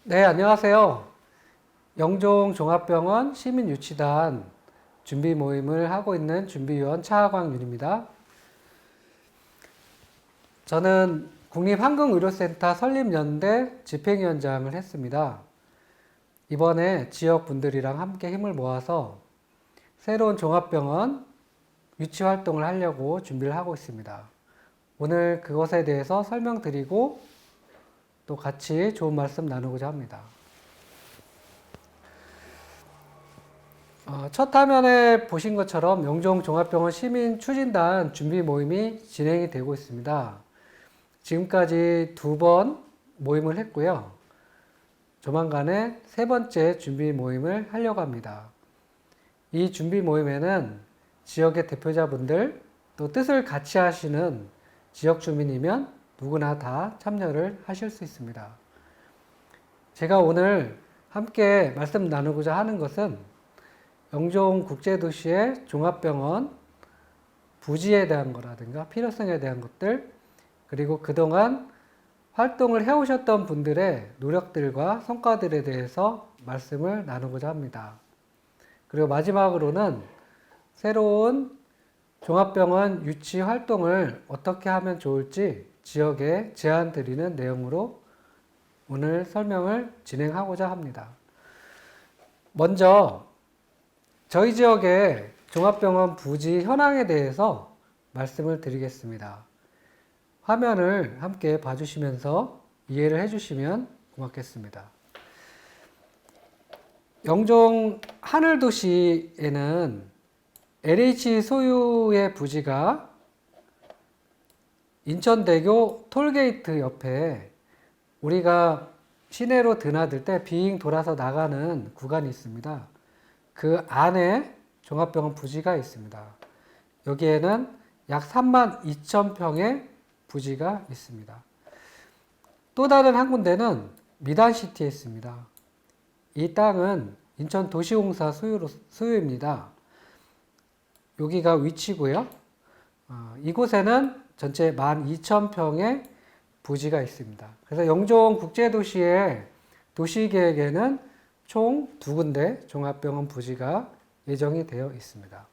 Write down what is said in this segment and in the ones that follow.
네, 안녕하세요. 영종종합병원 시민유치단 준비 모임을 하고 있는 준비위원 차하광윤입니다. 저는 국립한국의료센터 설립연대 집행위원장을 했습니다. 이번에 지역분들이랑 함께 힘을 모아서 새로운 종합병원 유치 활동을 하려고 준비를 하고 있습니다. 오늘 그것에 대해서 설명드리고 또 같이 좋은 말씀 나누고자 합니다. 첫 화면에 보신 것처럼 영종종합병원 시민추진단 준비 모임이 진행이 되고 있습니다. 지금까지 2번 모임을 했고요. 조만간에 3번째 준비 모임을 하려고 합니다. 이 준비 모임에는 지역의 대표자분들, 또 뜻을 같이 하시는 지역 주민이면 누구나 다 참여를 하실 수 있습니다. 제가 오늘 함께 말씀 나누고자 하는 것은 영종국제도시의 종합병원 부지에 대한 거라든가 필요성에 대한 것들, 그리고 그동안 활동을 해오셨던 분들의 노력들과 성과들에 대해서 말씀을 나누고자 합니다. 그리고 마지막으로는 새로운 종합병원 유치 활동을 어떻게 하면 좋을지 지역에 제안 드리는 내용으로 오늘 설명을 진행하고자 합니다. 먼저 저희 지역의 종합병원 부지 현황에 대해서 말씀을 드리겠습니다. 화면을 함께 봐주시면서 이해를 해주시면 고맙겠습니다. 영종 하늘도시에는 LH 소유의 부지가 인천대교 톨게이트 옆에 우리가 시내로 드나들 때 빙 돌아서 나가는 구간이 있습니다. 그 안에 종합병원 부지가 있습니다. 여기에는 약 32,000평의 부지가 있습니다. 또 다른 한 군데는 미단시티에 있습니다. 이 땅은 인천도시공사 소유입니다. 여기가 위치고요. 이곳에는 전체 12,000평의 부지가 있습니다. 그래서 영종국제도시의 도시계획에는 총 2군데 종합병원 부지가 예정이 되어 있습니다.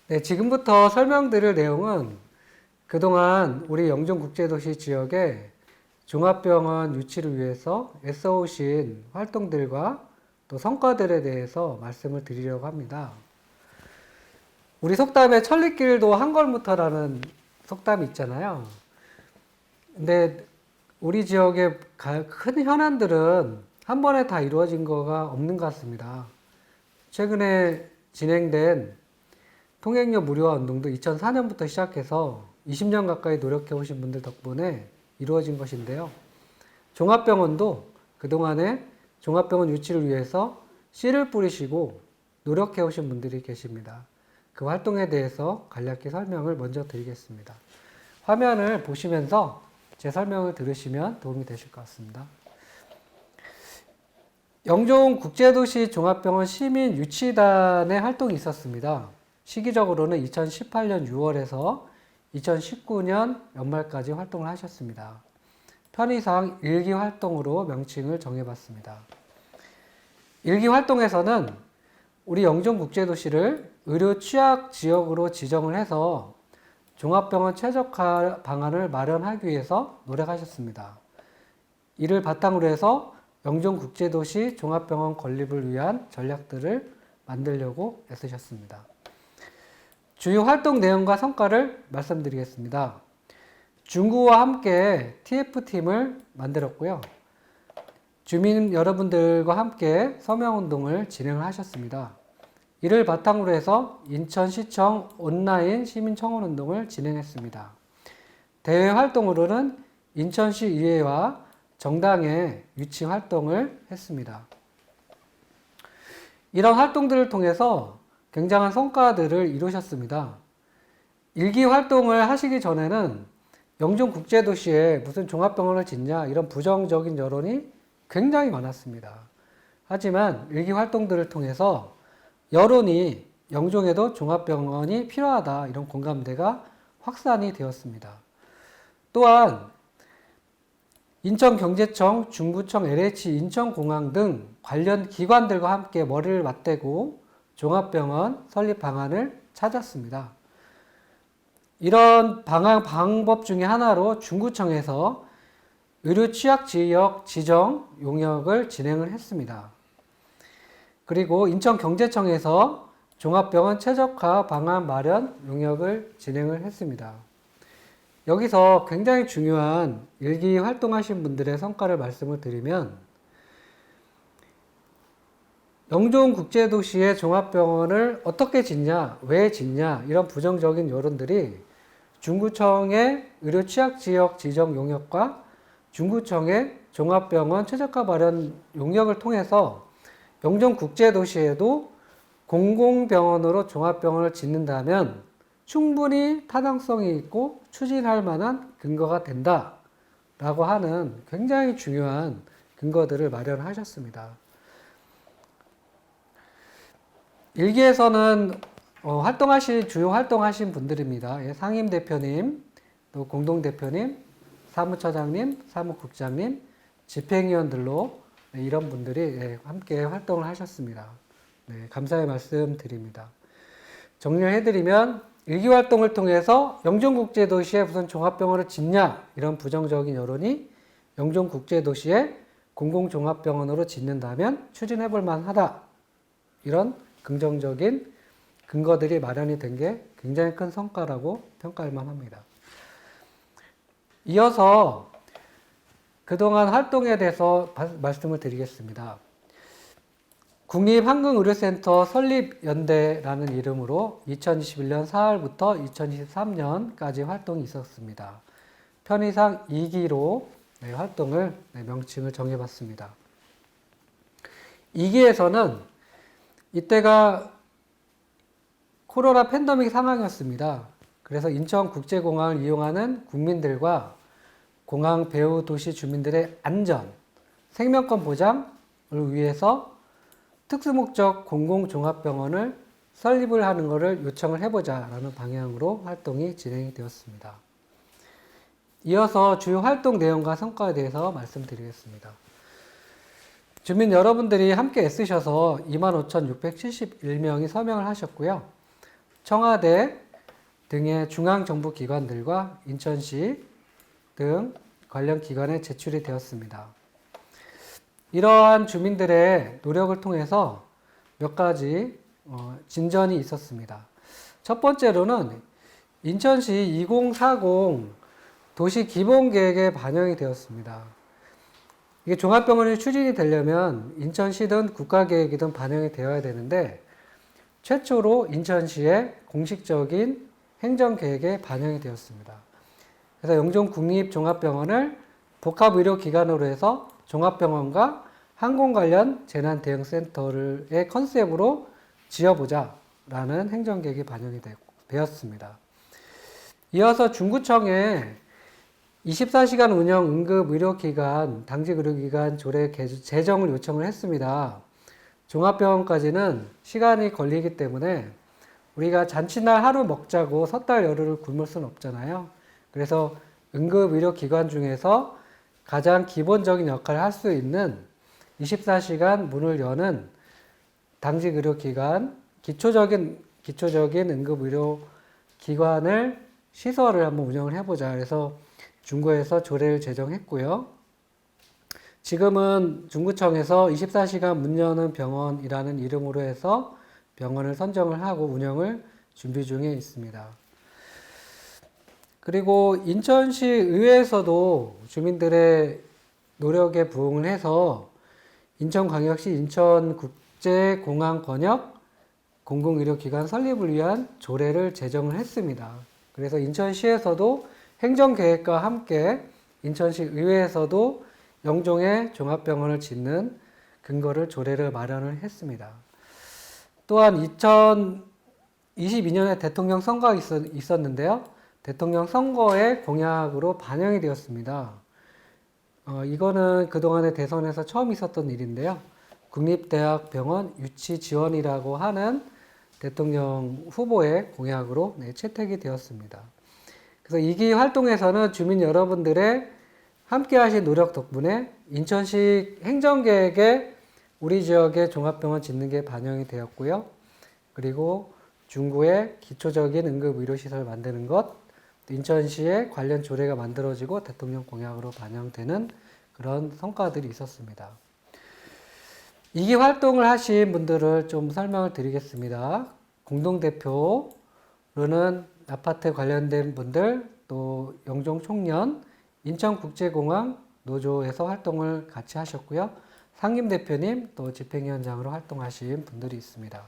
네, 지금부터 설명드릴 내용은 그동안 우리 영종국제도시 지역에 종합병원 유치를 위해서 애써오신 활동들과 또 성과들에 대해서 말씀을 드리려고 합니다. 우리 속담에 천리길도 한걸부터라는 속담이 있잖아요. 근데 우리 지역의 큰 현안들은 한 번에 다 이루어진 거가 없는 것 같습니다. 최근에 진행된 통행료 무료화 운동도 2004년부터 시작해서 20년 가까이 노력해 오신 분들 덕분에 이루어진 것인데요. 종합병원도 그동안에 종합병원 유치를 위해서 씨를 뿌리시고 노력해 오신 분들이 계십니다. 그 활동에 대해서 간략히 설명을 먼저 드리겠습니다. 화면을 보시면서 제 설명을 들으시면 도움이 되실 것 같습니다. 영종국제도시 종합병원 시민유치단의 활동이 있었습니다. 시기적으로는 2018년 6월에서 2019년 연말까지 활동을 하셨습니다. 편의상 1기 활동으로 명칭을 정해봤습니다. 1기 활동에서는 우리 영종국제도시를 의료 취약 지역으로 지정을 해서 종합병원 최적화 방안을 마련하기 위해서 노력하셨습니다. 이를 바탕으로 해서 영종국제도시 종합병원 건립을 위한 전략들을 만들려고 애쓰셨습니다. 주요 활동 내용과 성과를 말씀드리겠습니다. 중구와 함께 TF팀을 만들었고요. 주민 여러분들과 함께 서명운동을 진행하셨습니다. 이를 바탕으로 해서 인천시청 온라인 시민청원운동을 진행했습니다. 대외 활동으로는 인천시 의회와 정당의 유치 활동을 했습니다. 이런 활동들을 통해서 굉장한 성과들을 이루셨습니다. 1기 활동을 하시기 전에는 영종국제도시에 무슨 종합병원을 짓냐 이런 부정적인 여론이 굉장히 많았습니다. 하지만 1기 활동들을 통해서 여론이 영종에도 종합병원이 필요하다 이런 공감대가 확산이 되었습니다. 또한 인천경제청, 중구청, LH, 인천공항 등 관련 기관들과 함께 머리를 맞대고 종합병원 설립 방안을 찾았습니다. 이런 방법 중에 하나로 중구청에서 의료 취약 지역 지정 용역을 진행을 했습니다. 그리고 인천경제청에서 종합병원 최적화 방안 마련 용역을 진행을 했습니다. 여기서 굉장히 중요한 일기 활동하신 분들의 성과를 말씀을 드리면, 영종국제도시의 종합병원을 어떻게 짓냐, 왜 짓냐, 이런 부정적인 여론들이 중구청의 의료 취약 지역 지정 용역과 중구청의 종합병원 최적화 마련 용역을 통해서 영종국제도시에도 공공병원으로 종합병원을 짓는다면 충분히 타당성이 있고 추진할 만한 근거가 된다라고 하는 굉장히 중요한 근거들을 마련하셨습니다. 일기에서는 주요 활동하신 분들입니다. 예, 상임대표님, 또 공동대표님, 사무처장님, 사무국장님, 집행위원들로 이런 분들이 함께 활동을 하셨습니다. 네, 감사의 말씀 드립니다. 정리를 해드리면, 일기활동을 통해서 영종국제도시에 무슨 종합병원을 짓냐, 이런 부정적인 여론이 영종국제도시에 공공종합병원으로 짓는다면 추진해볼 만하다, 이런 긍정적인 근거들이 마련이 된 게 굉장히 큰 성과라고 평가할 만합니다. 이어서 그동안 활동에 대해서 말씀을 드리겠습니다. 국립한국의료센터 설립연대라는 이름으로 2021년 4월부터 2023년까지 활동이 있었습니다. 편의상 2기로 활동을 명칭을 정해봤습니다. 2기에서는 이때가 코로나 팬데믹 상황이었습니다. 그래서 인천국제공항을 이용하는 국민들과 공항 배후 도시 주민들의 안전, 생명권 보장을 위해서 특수목적 공공종합병원을 설립을 하는 것을 요청을 해보자라는 방향으로 활동이 진행이 되었습니다. 이어서 주요 활동 내용과 성과에 대해서 말씀드리겠습니다. 주민 여러분들이 함께 애쓰셔서 25,671명이 서명을 하셨고요. 청와대 등의 중앙정부기관들과 인천시 등 관련 기관에 제출이 되었습니다. 이러한 주민들의 노력을 통해서 몇 가지 진전이 있었습니다. 첫 번째로는 인천시 2040 도시기본계획에 반영이 되었습니다. 이게 종합병원이 추진이 되려면 인천시든 국가계획이든 반영이 되어야 되는데, 최초로 인천시의 공식적인 행정계획에 반영이 되었습니다. 그래서 영종국립종합병원을 복합의료기관으로 해서 종합병원과 항공 관련 재난대응센터의 컨셉으로 지어보자라는 행정계획이 반영이 되었습니다. 이어서 중구청에 24시간 운영 응급의료기관, 당직의료기관 조례 제정을 요청을 했습니다. 종합병원까지는 시간이 걸리기 때문에 우리가 잔치날 하루 먹자고 섣달 열흘을 굶을 수는 없잖아요. 그래서 응급의료기관 중에서 가장 기본적인 역할을 할 수 있는 24시간 문을 여는 당직의료기관, 기초적인 응급의료기관을 시설을 한번 운영을 해보자. 그래서 중구에서 조례를 제정했고요. 지금은 중구청에서 24시간 문 여는 병원이라는 이름으로 해서 병원을 선정을 하고 운영을 준비 중에 있습니다. 그리고 인천시 의회에서도 주민들의 노력에 부응을 해서 인천광역시 인천국제공항 번역 공공의료기관 설립을 위한 조례를 제정을 했습니다. 그래서 인천시에서도 행정계획과 함께 인천시 의회에서도 영종에 종합병원을 짓는 근거를 조례를 마련을 했습니다. 또한 2022년에 대통령 선거가 있었는데요. 대통령 선거의 공약으로 반영이 되었습니다. 이거는 그동안의 대선에서 처음 있었던 일인데요. 국립대학병원 유치 지원이라고 하는 대통령 후보의 공약으로 채택이 되었습니다. 그래서 2기 활동에서는 주민 여러분들의 함께 하신 노력 덕분에 인천시 행정계획에 우리 지역에 종합병원 짓는 게 반영이 되었고요. 그리고 중구에 기초적인 응급의료시설 만드는 것, 인천시에 관련 조례가 만들어지고 대통령 공약으로 반영되는 그런 성과들이 있었습니다. 이기 활동을 하신 분들을 좀 설명을 드리겠습니다. 공동대표로는 아파트 관련된 분들, 또 영종 총련, 인천국제공항 노조에서 활동을 같이 하셨고요. 상임대표님, 또 집행위원장으로 활동하신 분들이 있습니다.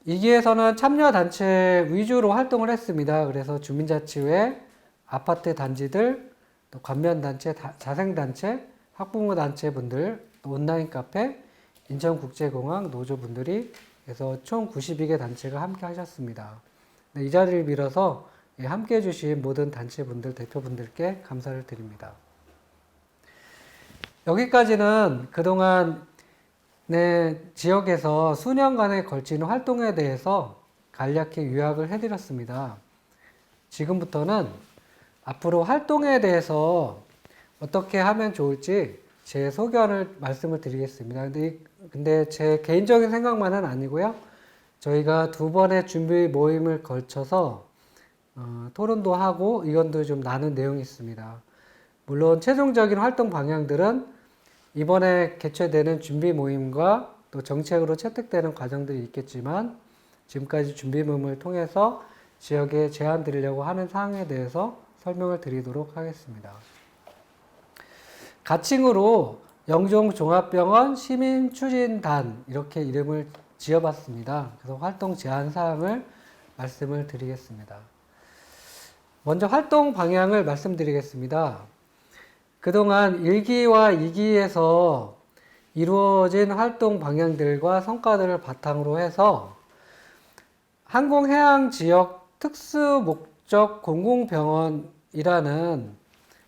이기에서는 참여단체 위주로 활동을 했습니다. 그래서 주민자치회, 아파트 단지들, 또 관면단체, 자생단체, 학부모단체 분들, 또 온라인 카페, 인천국제공항 노조분들이 그래서 총 92개 단체가 함께 하셨습니다. 이 자리를 빌어서 함께 해주신 모든 단체분들, 대표분들께 감사를 드립니다. 여기까지는 그동안 지역에서 수년간에 걸치는 활동에 대해서 간략히 요약을 해드렸습니다. 지금부터는 앞으로 활동에 대해서 어떻게 하면 좋을지 제 소견을 말씀을 드리겠습니다. 근데 제 개인적인 생각만은 아니고요. 저희가 2번의 준비 모임을 걸쳐서 토론도 하고 의견도 좀 나눈 내용이 있습니다. 물론 최종적인 활동 방향들은 이번에 개최되는 준비 모임과 또 정책으로 채택되는 과정들이 있겠지만 지금까지 준비 모임을 통해서 지역에 제안 드리려고 하는 사항에 대해서 설명을 드리도록 하겠습니다. 가칭으로 영종종합병원 시민추진단 이렇게 이름을 지어봤습니다. 그래서 활동 제안 사항을 말씀을 드리겠습니다. 먼저 활동 방향을 말씀드리겠습니다. 그동안 1기와 2기에서 이루어진 활동 방향들과 성과들을 바탕으로 해서 항공해양지역 특수목적 공공병원이라는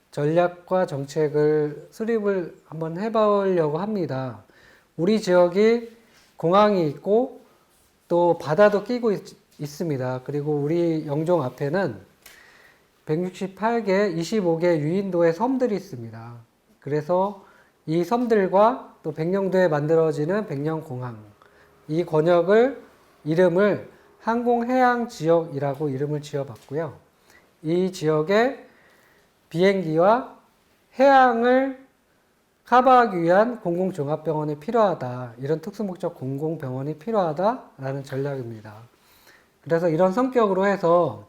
전략과 정책을 수립을 한번 해보려고 합니다. 우리 지역이 공항이 있고 또 바다도 끼고 있습니다. 그리고 우리 영종 앞에는 168개, 25개 유인도의 섬들이 있습니다. 그래서 이 섬들과 또 백령도에 만들어지는 백령공항, 이 권역을 이름을 항공해양지역이라고 이름을 지어봤고요. 이 지역에 비행기와 해양을 커버하기 위한 공공종합병원이 필요하다. 이런 특수목적 공공병원이 필요하다라는 전략입니다. 그래서 이런 성격으로 해서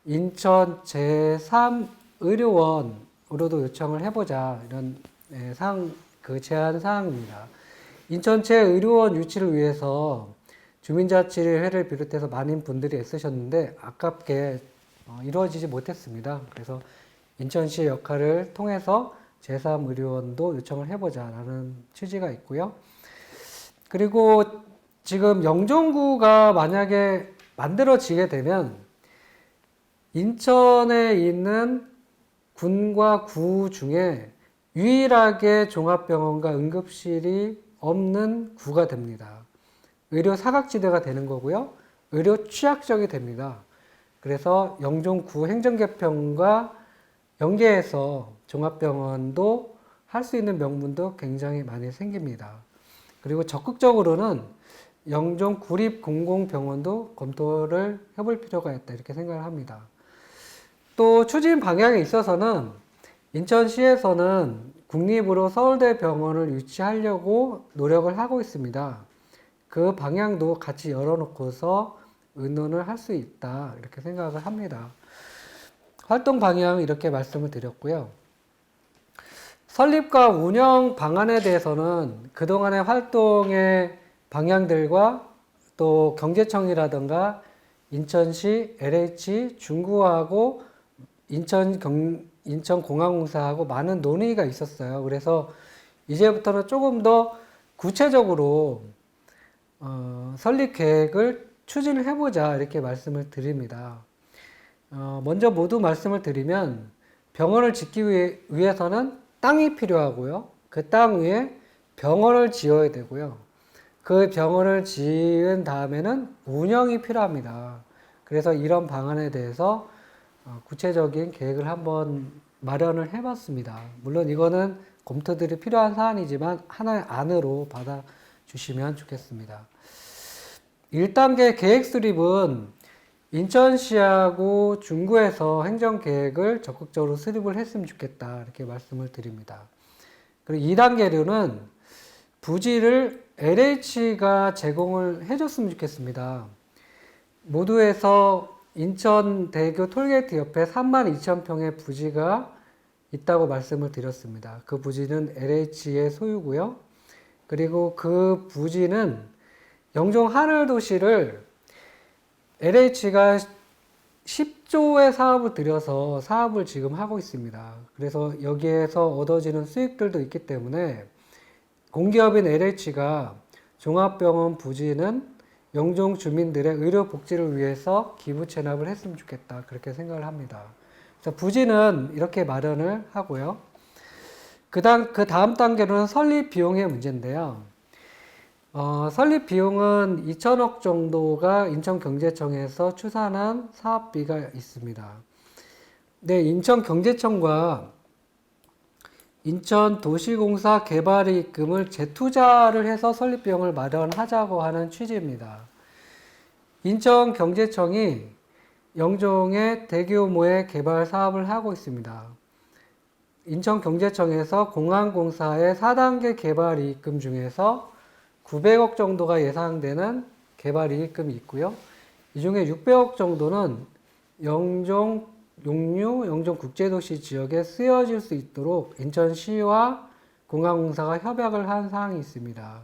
인천 제3의료원으로도 요청을 해보자. 이런 제안 사항입니다. 인천 제 의료원 유치를 위해서 주민자치회를 비롯해서 많은 분들이 애쓰셨는데 아깝게 이루어지지 못했습니다. 그래서 인천시의 역할을 통해서 제3의료원도 요청을 해보자라는 취지가 있고요. 그리고 지금 영종구가 만약에 만들어지게 되면 인천에 있는 군과 구 중에 유일하게 종합병원과 응급실이 없는 구가 됩니다. 의료 사각지대가 되는 거고요. 의료 취약지역이 됩니다. 그래서 영종구 행정개편과 연계해서 종합병원도 할 수 있는 명분도 굉장히 많이 생깁니다. 그리고 적극적으로는 영종 구립공공병원도 검토를 해볼 필요가 있다 이렇게 생각을 합니다. 또 추진 방향에 있어서는 인천시에서는 국립으로 서울대병원을 유치하려고 노력을 하고 있습니다. 그 방향도 같이 열어놓고서 의논을 할 수 있다 이렇게 생각을 합니다. 활동 방향 이렇게 말씀을 드렸고요. 설립과 운영 방안에 대해서는 그동안의 활동의 방향들과 또 경제청이라든가 인천시, LH, 중구하고 인천공항공사하고 많은 논의가 있었어요. 그래서 이제부터는 조금 더 구체적으로 설립 계획을 추진을 해보자 이렇게 말씀을 드립니다. 먼저 모두 말씀을 드리면 병원을 짓기 위해서는 땅이 필요하고요. 그 땅 위에 병원을 지어야 되고요. 그 병원을 지은 다음에는 운영이 필요합니다. 그래서 이런 방안에 대해서 구체적인 계획을 한번 마련을 해봤습니다. 물론 이거는 검토들이 필요한 사안이지만 하나의 안으로 받아주시면 좋겠습니다. 1단계 계획 수립은 인천시하고 중구에서 행정계획을 적극적으로 수립을 했으면 좋겠다 이렇게 말씀을 드립니다. 그리고 2단계로는 부지를 LH가 제공을 해줬으면 좋겠습니다. 모두에서 인천대교 톨게이트 옆에 32,000평의 부지가 있다고 말씀을 드렸습니다. 그 부지는 LH의 소유고요. 그리고 그 부지는 영종 하늘도시를 LH가 10조의 사업을 들여서 사업을 지금 하고 있습니다. 그래서 여기에서 얻어지는 수익들도 있기 때문에 공기업인 LH가 종합병원 부지는 영종 주민들의 의료 복지를 위해서 기부 체납을 했으면 좋겠다. 그렇게 생각을 합니다. 그래서 부지는 이렇게 마련을 하고요. 그 다음 단계로는 설립 비용의 문제인데요. 설립 비용은 2천억 정도가 인천경제청에서 추산한 사업비가 있습니다. 네, 인천경제청과 인천도시공사 개발이익금을 재투자를 해서 설립 비용을 마련하자고 하는 취지입니다. 인천경제청이 영종의 대규모의 개발 사업을 하고 있습니다. 인천경제청에서 공항공사의 4단계 개발이익금 중에서 900억 정도가 예상되는 개발이익금이 있고요. 이 중에 600억 정도는 영종 용류, 영종국제도시 지역에 쓰여질 수 있도록 인천시와 공항공사가 협약을 한 사항이 있습니다.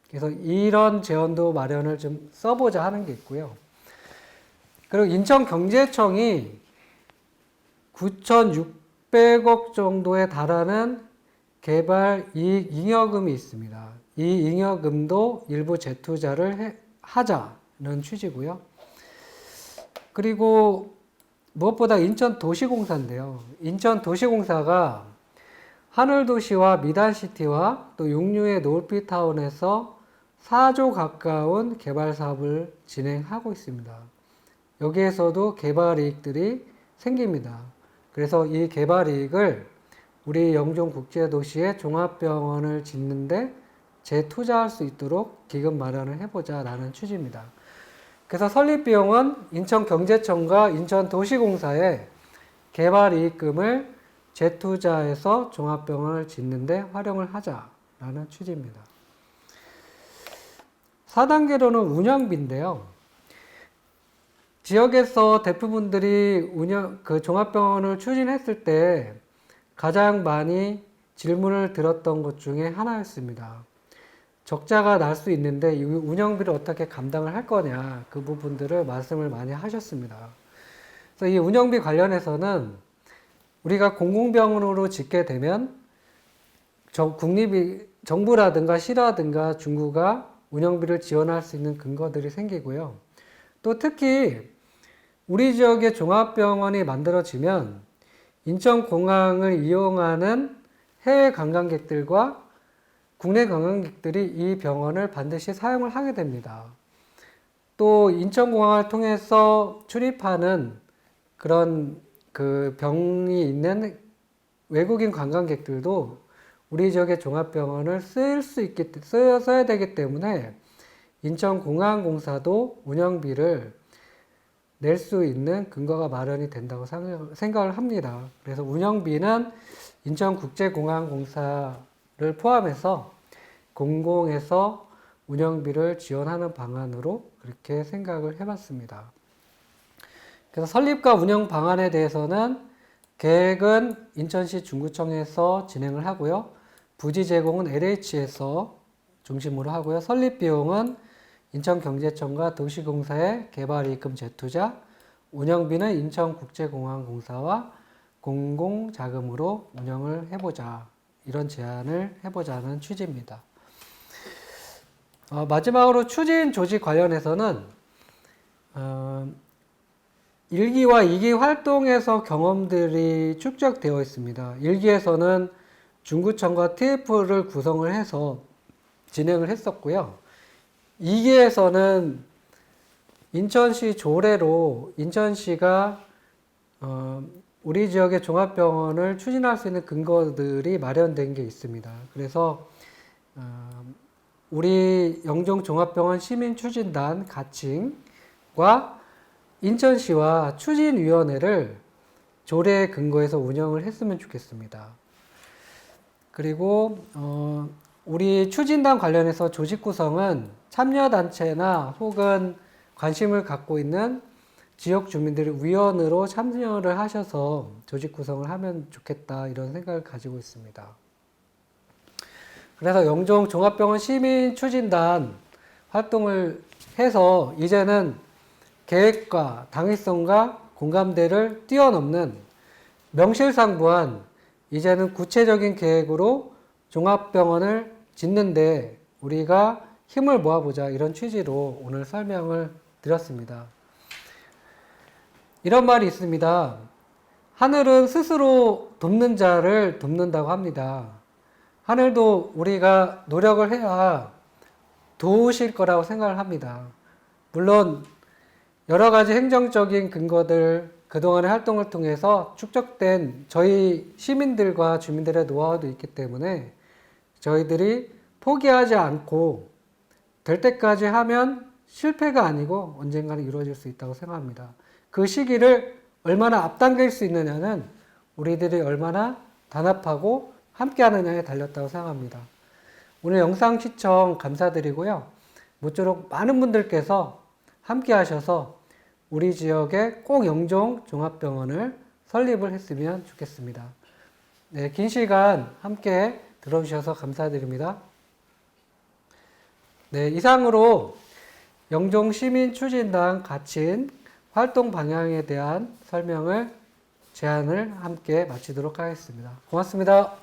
그래서 이런 재원도 마련을 좀 써보자 하는 게 있고요. 그리고 인천경제청이 9,600억 정도에 달하는 개발 이익 잉여금이 있습니다. 이 잉여금도 일부 재투자를 하자는 취지고요. 그리고 무엇보다 인천도시공사인데요. 인천도시공사가 하늘도시와 미단시티와 또 용류의 놀피타운에서 4조 가까운 개발 사업을 진행하고 있습니다. 여기에서도 개발이익들이 생깁니다. 그래서 이 개발이익을 우리 영종국제도시의 종합병원을 짓는데 재투자할 수 있도록 기금 마련을 해보자라는 취지입니다. 그래서 설립비용은 인천경제청과 인천도시공사의 개발이익금을 재투자해서 종합병원을 짓는데 활용을 하자라는 취지입니다. 4단계로는 운영비인데요. 지역에서 대표분들이 종합병원을 추진했을 때 가장 많이 질문을 들었던 것 중에 하나였습니다. 적자가 날 수 있는데 이 운영비를 어떻게 감당을 할 거냐, 그 부분들을 말씀을 많이 하셨습니다. 그래서 이 운영비 관련해서는 우리가 공공병원으로 짓게 되면 정부라든가 시라든가 중구가 운영비를 지원할 수 있는 근거들이 생기고요. 또 특히 우리 지역의 종합병원이 만들어지면 인천공항을 이용하는 해외 관광객들과 국내 관광객들이 이 병원을 반드시 사용을 하게 됩니다. 또 인천공항을 통해서 출입하는 그런 그 병이 있는 외국인 관광객들도 우리 지역의 종합병원을 써야 되기 때문에 인천공항공사도 운영비를 낼 수 있는 근거가 마련이 된다고 생각을 합니다. 그래서 운영비는 인천국제공항공사를 포함해서 공공에서 운영비를 지원하는 방안으로 그렇게 생각을 해봤습니다. 그래서 설립과 운영 방안에 대해서는 계획은 인천시 중구청에서 진행을 하고요. 부지 제공은 LH에서 중심으로 하고요. 설립 비용은 인천경제청과 도시공사의 개발이익금 재투자, 운영비는 인천국제공항공사와 공공자금으로 운영을 해보자. 이런 제안을 해보자는 취지입니다. 마지막으로 추진 조직 관련해서는 1기와 2기 활동에서 경험들이 축적되어 있습니다. 1기에서는 중구청과 TF를 구성을 해서 진행을 했었고요. 2기에서는 인천시 조례로 인천시가 우리 지역의 종합병원을 추진할 수 있는 근거들이 마련된 게 있습니다. 그래서 우리 영종종합병원 시민추진단 가칭과 인천시와 추진위원회를 조례에 근거해서 운영을 했으면 좋겠습니다. 그리고 우리 추진단 관련해서 조직 구성은 참여단체나 혹은 관심을 갖고 있는 지역 주민들이 위원으로 참여를 하셔서 조직 구성을 하면 좋겠다 이런 생각을 가지고 있습니다. 그래서 영종종합병원 시민추진단 활동을 해서 이제는 계획과 당위성과 공감대를 뛰어넘는 명실상부한 이제는 구체적인 계획으로 종합병원을 짓는데 우리가 힘을 모아보자 이런 취지로 오늘 설명을 드렸습니다. 이런 말이 있습니다. 하늘은 스스로 돕는 자를 돕는다고 합니다. 하늘도 우리가 노력을 해야 도우실 거라고 생각을 합니다. 물론 여러 가지 행정적인 근거들, 그동안의 활동을 통해서 축적된 저희 시민들과 주민들의 노하우도 있기 때문에 저희들이 포기하지 않고 될 때까지 하면 실패가 아니고 언젠가는 이루어질 수 있다고 생각합니다. 그 시기를 얼마나 앞당길 수 있느냐는 우리들이 얼마나 단합하고 함께 하느냐에 달렸다고 생각합니다. 오늘 영상 시청 감사드리고요. 모쪼록 많은 분들께서 함께 하셔서 우리 지역에 꼭 영종종합병원을 설립을 했으면 좋겠습니다. 네, 긴 시간 함께 들어주셔서 감사드립니다. 네, 이상으로 영종시민추진단 가칭 활동 방향에 대한 설명을 제안을 함께 마치도록 하겠습니다. 고맙습니다.